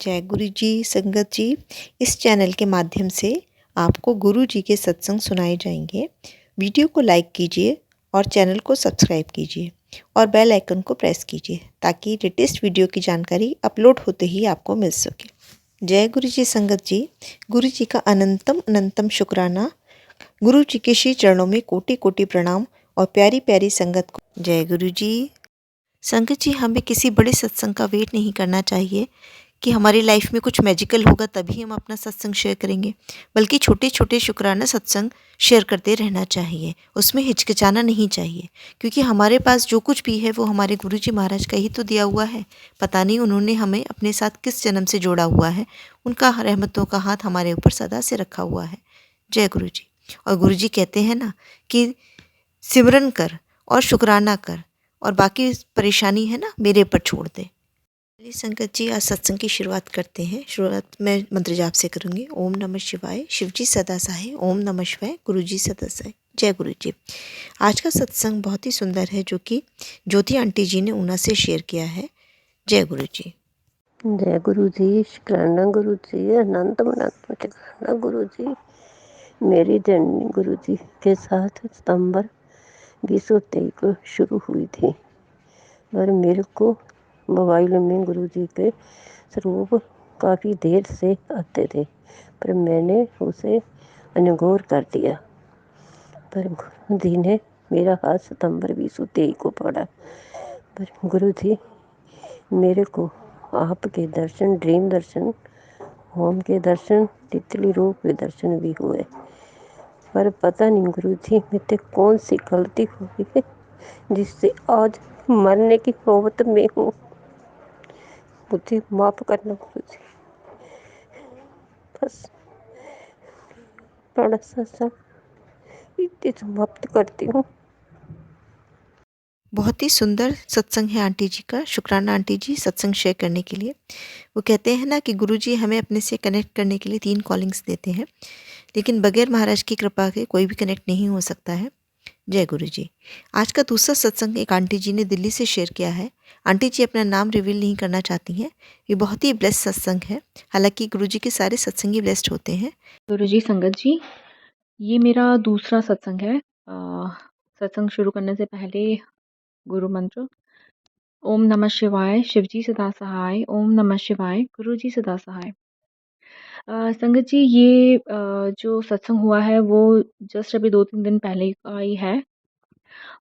जय गुरु जी संगत जी। इस चैनल के माध्यम से आपको गुरु जी के सत्संग सुनाए जाएंगे। वीडियो को लाइक कीजिए और चैनल को सब्सक्राइब कीजिए और बेल आइकन को प्रेस कीजिए ताकि लेटेस्ट वीडियो की जानकारी अपलोड होते ही आपको मिल सके। जय गुरु जी संगत जी। गुरु जी का अनंतम अनंतम शुक्राना। गुरु जी के श्री चरणों में कोटि कोटि प्रणाम और प्यारी प्यारी संगत को जय गुरु जी। संगत जी, हमें किसी बड़े सत्संग का वेट नहीं करना चाहिए कि हमारी लाइफ में कुछ मैजिकल होगा तभी हम अपना सत्संग शेयर करेंगे, बल्कि छोटे छोटे शुक्राना सत्संग शेयर करते रहना चाहिए। उसमें हिचकिचाना नहीं चाहिए, क्योंकि हमारे पास जो कुछ भी है वो हमारे गुरुजी महाराज का ही तो दिया हुआ है। पता नहीं उन्होंने हमें अपने साथ किस जन्म से जोड़ा हुआ है। उनका रहमतों का हाथ हमारे ऊपर सदा से रखा हुआ है। जय गुरु जी। और गुरु जी कहते हैं ना कि सिमरन कर और शुक्राना कर और बाकी परेशानी है ना मेरे पर छोड़ दे। चलिए संगत जी, आज सत्संग की शुरुआत करते हैं। शुरुआत मैं मंत्र जाप से करूँगी। ओम नमः शिवाय, शिवजी सदा सहाय। ओम नमः शिवाय, गुरु जी सदा सहाय। जय गुरु जी। आज का सत्संग बहुत ही सुंदर है, जो कि ज्योति आंटी जी ने ऊना से शेयर किया है। जय गुरु जी। जय गुरु जी, शुक्राना गुरु जी, अनंत अनंत शुक्राना गुरु जी। मेरी जर्नी गुरु जी के साथ सितंबर 2023 को शुरू हुई थी और मेरे को मोबाइल में गुरु जी के स्वरूप काफ़ी देर से आते थे, पर मैंने उसे अनगौर कर दिया। पर गुरु जी ने मेरा हाथ सितंबर 2023 को पकड़ा। पर गुरु जी मेरे को आपके दर्शन, ड्रीम दर्शन, होम के दर्शन, तितली रूप के दर्शन भी हुए। पर पता नहीं गुरु जी मुझसे कौन सी गलती हो गई है जिससे आज मरने की नौबत में हूँ। मुझे माफ़ करना गुरु जी। बस बड़ा सा इतनी समाप्त करती हूँ। बहुत ही सुंदर सत्संग है आंटी जी का। शुक्राना आंटी जी सत्संग शेयर करने के लिए। वो कहते हैं ना कि गुरु जी हमें अपने से कनेक्ट करने के लिए 3 कॉलिंग्स देते हैं, लेकिन बगैर महाराज की कृपा के कोई भी कनेक्ट नहीं हो सकता है। जय गुरु जी। आज का दूसरा सत्संग एक आंटी जी ने दिल्ली से शेयर किया है। आंटी जी अपना नाम रिवील नहीं करना चाहती हैं। ये बहुत ही ब्लेस्ड सत्संग है। हालांकि गुरु जी के सारे सत्संग ही ब्लेस्ड होते हैं। गुरु जी संगत जी, ये मेरा दूसरा सत्संग है। सत्संग शुरू करने से पहले गुरु मंत्र ओम नमः शिवाय, शिवजी सदा सहाय। ओम नमः शिवाय, गुरु जी सदा सहाय। संगत जी, ये जो सत्संग हुआ है वो जस्ट अभी 2-3 दिन पहले का ही है,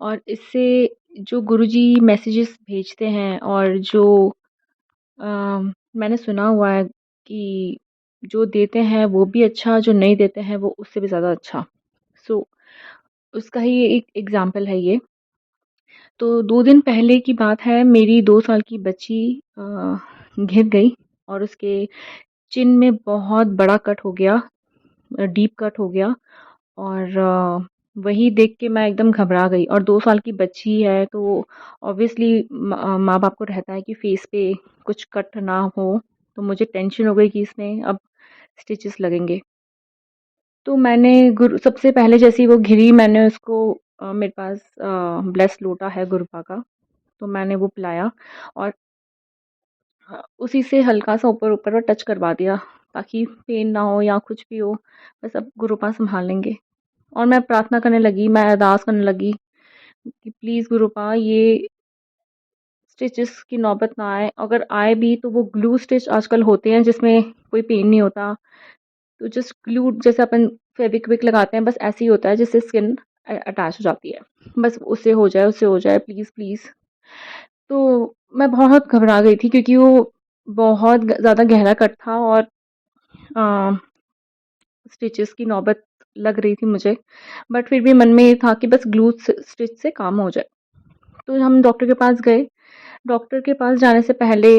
और इससे जो गुरु जी मैसेजेस भेजते हैं और जो अ, मैंने सुना हुआ है कि जो देते हैं वो भी अच्छा, जो नहीं देते हैं वो उससे भी ज़्यादा अच्छा। सो उसका ही एक एग्ज़ाम्पल है ये। तो 2 दिन पहले की बात है, मेरी 2 साल की बच्ची गिर गई और उसके चिन में बहुत बड़ा कट हो गया, डीप कट हो गया, और वही देख के मैं एकदम घबरा गई। और 2 साल की बच्ची है तो ऑब्वियसली माँ-बाप को रहता है कि फेस पे कुछ कट ना हो, तो मुझे टेंशन हो गई कि इसमें अब स्टिचेस लगेंगे। तो मैंने गुरु सबसे पहले जैसे ही वो घिरी, मैंने उसको मेरे पास ब्लेस्ड लोटा है गुरुपा का, तो मैंने वो पिलाया और उसी से हल्का-सा ऊपर-ऊपर टच करवा दिया ताकि पेन ना हो या कुछ भी हो, बस अब गुरुपा सँभाल लेंगे। और मैं प्रार्थना करने लगी, मैं अरदास करने लगी कि प्लीज़ गुरुपा ये स्टिचेस की नौबत ना आए, अगर आए भी तो वो ग्लू स्टिच आजकल होते हैं जिसमें कोई पेन नहीं होता। तो जस्ट ग्लू जैसे अपन फेविक्विक लगाते हैं, बस ऐसे ही होता है जिससे स्किन अटैच हो जाती है। बस उससे हो जाए प्लीज़, प्लीज़। तो मैं बहुत घबरा गई थी क्योंकि वो बहुत ज़्यादा गहरा कट था और अ, स्टिचेस की नौबत लग रही थी मुझे। बट फिर भी मन में ये था कि बस ग्लू स्टिच से काम हो जाए। तो हम डॉक्टर के पास गए। डॉक्टर के पास जाने से पहले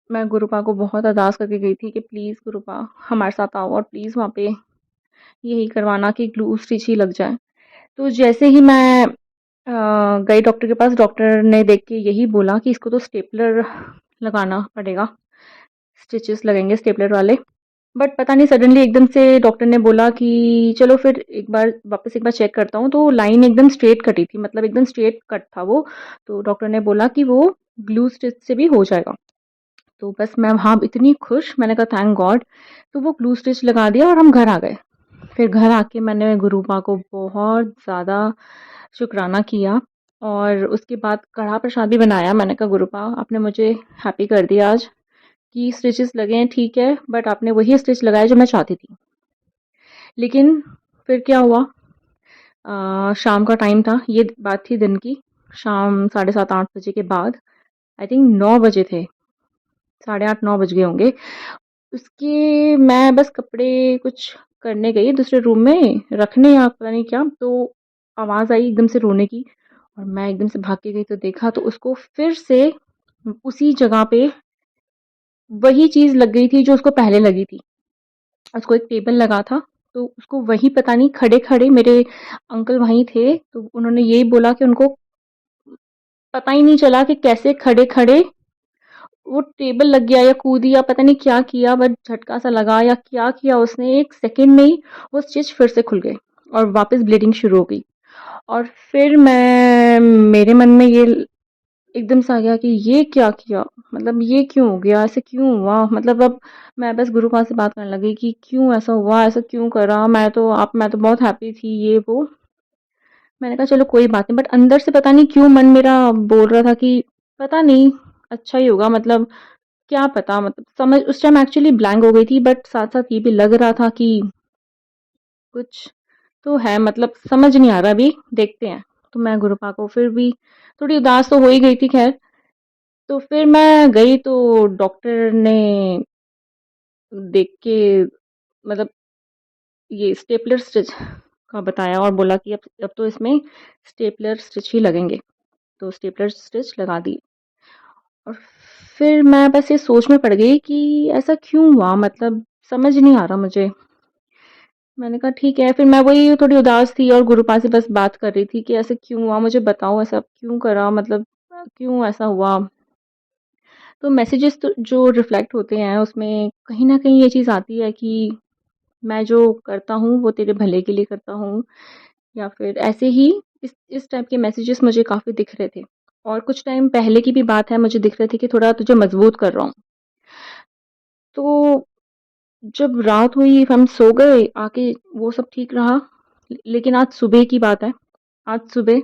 मैं गुरुपा को बहुत अरदास करके गई थी कि प्लीज़ गुरुपा हमारे साथ आओ और प्लीज़ वहाँ पे यही करवाना कि ग्लू स्टिच ही लग जाए। तो जैसे ही मैं गई डॉक्टर के पास, डॉक्टर ने देख के यही बोला कि इसको तो स्टेपलर लगाना पड़ेगा, स्टिचेस लगेंगे स्टेपलर वाले। बट पता नहीं सडनली एकदम से डॉक्टर ने बोला कि चलो फिर वापस एक बार चेक करता हूँ, तो लाइन एकदम स्ट्रेट कटी थी, मतलब एकदम स्ट्रेट कट था वो। तो डॉक्टर ने बोला कि वो ग्लू स्टिच से भी हो जाएगा। तो बस मैं वहाँ इतनी खुश, मैंने कहा थैंक गॉड। तो वो ग्लू स्टिच लगा दिया और हम घर आ गए। फिर घर आके मैंने गुरु माँ को बहुत ज़्यादा शुक्राना किया और उसके बाद कढ़ा प्रसाद भी बनाया। मैंने कहा गुरु माँ, आपने मुझे हैप्पी कर दिया आज कि स्टिचेस लगे हैं ठीक है, बट आपने वही स्टिच लगाए जो मैं चाहती थी। लेकिन फिर क्या हुआ, शाम का टाइम था, ये बात थी दिन की, शाम 7:30-8 बजे के बाद, आई थिंक 9 बजे थे, 8:30-9 बज गए होंगे। उसके मैं बस कपड़े कुछ करने गई दूसरे रूम में रखने या पता नहीं क्या, तो आवाज़ आई एकदम से रोने की और मैं एकदम से भाग के गई तो देखा तो उसको फिर से उसी जगह पे वही चीज़ लग गई थी जो उसको पहले लगी थी। उसको एक टेबल लगा था, तो उसको वही पता नहीं खड़े-खड़े, मेरे अंकल वहीं थे, तो उन्होंने यही बोला कि उनको पता ही नहीं चला कि कैसे खड़े-खड़े वो टेबल लग गया या कूदी या पता नहीं क्या किया, बट झटका सा लगा या क्या किया उसने, 1 सेकंड में ही वो स्टिच फिर से खुल गए और वापस ब्लीडिंग शुरू हो गई। और फिर मेरे मन में ये एकदम से आ गया कि ये क्या किया? मतलब ये क्यों हो गया? ऐसे क्यों हुआ? मतलब अब मैं बस गुरु माँ से बात करने लगी कि क्यों ऐसा हुआ? ऐसा क्यों करा? मैं तो बहुत हैप्पी थी ये वो। मैंने कहा चलो कोई बात नहीं, बट अंदर से पता नहीं क्यों मन मेरा बोल रहा था कि पता नहीं, अच्छा ही होगा, मतलब क्या पता, मतलब समझ उस टाइम एक्चुअली ब्लैंक हो गई थी, बट साथ-साथ ये भी लग रहा था कि कुछ तो है, मतलब समझ नहीं आ रहा, अभी देखते हैं। तो मैं गुरुपा को फिर भी थोड़ी उदास तो हो ही गई थी खैर। तो फिर मैं गई तो डॉक्टर ने देख के, मतलब ये स्टेपलर स्टिच का बताया और बोला कि अब तो इसमें स्टेपलर स्टिच ही लगेंगे। तो स्टेपलर स्टिच लगा दी और फिर मैं बस ये सोच में पड़ गई कि ऐसा क्यों हुआ, मतलब समझ नहीं आ रहा मुझे। मैंने कहा ठीक है, फिर मैं वही थोड़ी उदास थी और गुरुपा से बस बात कर रही थी कि ऐसे क्यों हुआ, मुझे बताओ ऐसा क्यों करा, मतलब क्यों ऐसा हुआ। तो मैसेजेस तो जो रिफ्लेक्ट होते हैं उसमें कहीं न कहीं ये चीज़ आती है कि मैं जो करता हूँ वो तेरे भले के लिए करता हूँ, या फिर ऐसे ही इस टाइप के मैसेजेस मुझे काफ़ी दिख रहे थे। और कुछ टाइम पहले की भी बात है, मुझे दिख रहे थे कि थोड़ा तुझे मजबूत कर रहा हूँ। तो जब रात हुई हम सो गए आके, वो सब ठीक रहा। लेकिन आज सुबह की बात है। आज सुबह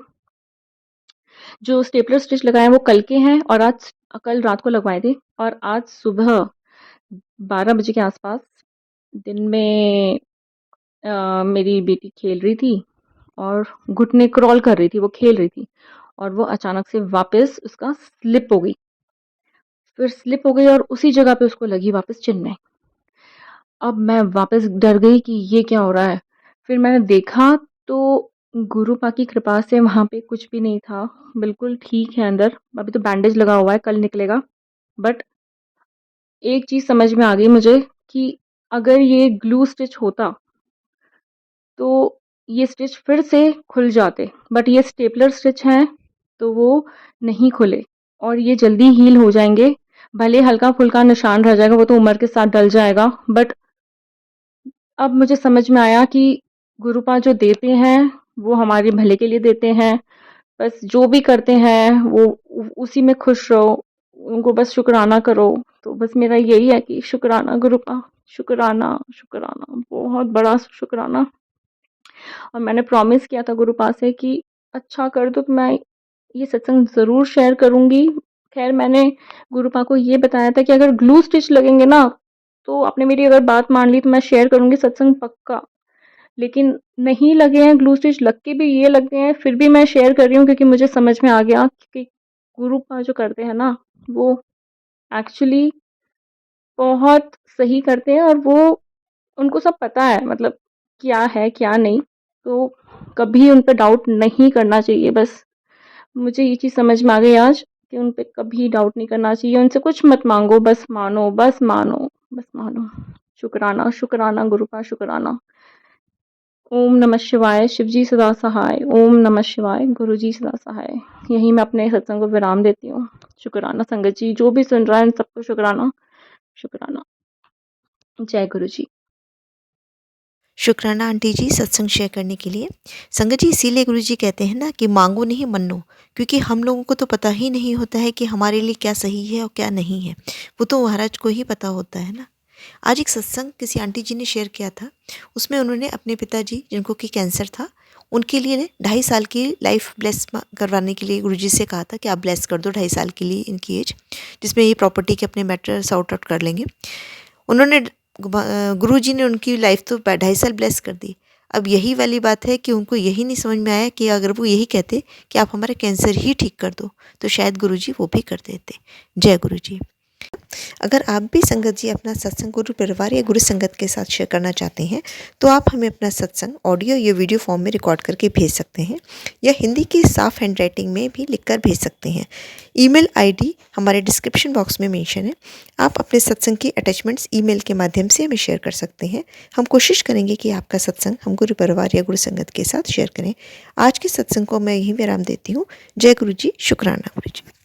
जो स्टेपलर स्टिच लगाए हैं वो कल के हैं और आज कल रात को लगवाए थे, और आज सुबह 12 बजे के आसपास दिन में मेरी बेटी खेल रही थी और घुटने क्रॉल कर रही थी, वो खेल रही थी और वो अचानक से वापस उसका स्लिप हो गई। फिर स्लिप हो गई और उसी जगह पे उसको लगी वापस चिन्ह। अब मैं वापस डर गई कि ये क्या हो रहा है? फिर मैंने देखा तो गुरुपा की कृपा से वहाँ पे कुछ भी नहीं था, बिल्कुल ठीक है अंदर। अभी तो बैंडेज लगा हुआ है, कल निकलेगा। बट एक चीज़ समझ में आ गई मुझे कि अगर ये ग्लू स्टिच होता, तो ये स्टिच फिर से खुल जाते। बट ये स्टेपलर स्टिच हैं, तो वो नहीं खुले और ये जल्दी हील हो जाएँगे। भले हल्का-फुल्का निशान रह जाएगा, वो तो उम्र के साथ डल जाएगा, बट अब मुझे समझ में आया कि गुरुपा जो देते हैं वो हमारे भले के लिए देते हैं। बस जो भी करते हैं वो उसी में खुश रहो, उनको बस शुक्राना करो। तो बस मेरा यही है कि शुक्राना गुरुपा, शुक्राना, शुक्राना, बहुत बड़ा शुक्राना। और मैंने प्रॉमिस किया था गुरुपा से कि अच्छा कर दो तो मैं ये सत्संग ज़रूर शेयर करूँगी। खैर मैंने गुरुपा को ये बताया था कि अगर ग्लू स्टिच लगेंगे ना, तो आपने मेरी अगर बात मान ली तो मैं शेयर करूँगी सत्संग पक्का। लेकिन नहीं लगे हैं ग्लू स्टिच, लग के भी ये लग गए हैं, फिर भी मैं शेयर कर रही हूँ क्योंकि मुझे समझ में आ गया कि गुरुपा जो करते हैं ना, वो एक्चुअली बहुत सही करते हैं और वो उनको सब पता है, मतलब क्या है क्या नहीं। तो कभी उन पे डाउट नहीं करना चाहिए। बस मुझे ये चीज़ समझ में आ गई आज कि उन पे कभी डाउट नहीं करना चाहिए। उनसे कुछ मत मांगो, बस मानो, बस मानो, बस मानो। शुक्राना, शुक्राना गुरुपा, शुक्राना। ओम नमः शिवाय, शिवजी सदा सहाय। ओम नमः शिवाय, गुरुजी सदा सहाय। यहीं मैं अपने सत्संग को विराम देती हूँ। शुक्राना संगत जी, जो भी सुन रहा है उन सबको शुक्राना, शुक्राना। जय गुरु जी। शुक्राना आंटी जी सत्संग शेयर करने के लिए। संगत जी, इसीलिए गुरु जी कहते हैं ना कि मांगो नहीं मन्नो, क्योंकि हम लोगों को तो पता ही नहीं होता है कि हमारे लिए क्या सही है और क्या नहीं है। वो तो महाराज को ही पता होता है ना। आज एक सत्संग किसी आंटी जी ने शेयर किया था। उसमें उन्होंने अपने पिताजी, जिनको कि कैंसर था, उनके लिए 2.5 साल की लाइफ ब्लेस करवाने के लिए गुरुजी से कहा था कि आप ब्लेस कर दो 2.5 साल के लिए इनकी एज, जिसमें ये प्रॉपर्टी के अपने मैटर सॉर्ट आउट कर लेंगे। उन्होंने गुरुजी ने उनकी लाइफ तो 2.5 साल ब्लेस कर दी। अब यही वाली बात है कि उनको यही नहीं समझ में आया कि अगर वो यही कहते कि आप हमारा कैंसर ही ठीक कर दो, तो शायद गुरुजी वो भी कर देते। जय गुरुजी। अगर आप भी संगत जी अपना सत्संग गुरु परिवार या गुरु संगत के साथ शेयर करना चाहते हैं, तो आप हमें अपना सत्संग ऑडियो या वीडियो फॉर्म में रिकॉर्ड करके भेज सकते हैं, या हिंदी की साफ हैंड राइटिंग में भी लिखकर भेज सकते हैं। ईमेल आईडी हमारे डिस्क्रिप्शन बॉक्स में मेंशन है। आप अपने सत्संग की अटैचमेंट्स ईमेल के माध्यम से हमें शेयर कर सकते हैं। हम कोशिश करेंगे कि आपका सत्संग हम गुरु परिवार या गुरु संगत के साथ शेयर करें। आज के सत्संग को मैं यहीं विराम देती हूँ। जय गुरु जी, शुक्राना गुरु जी।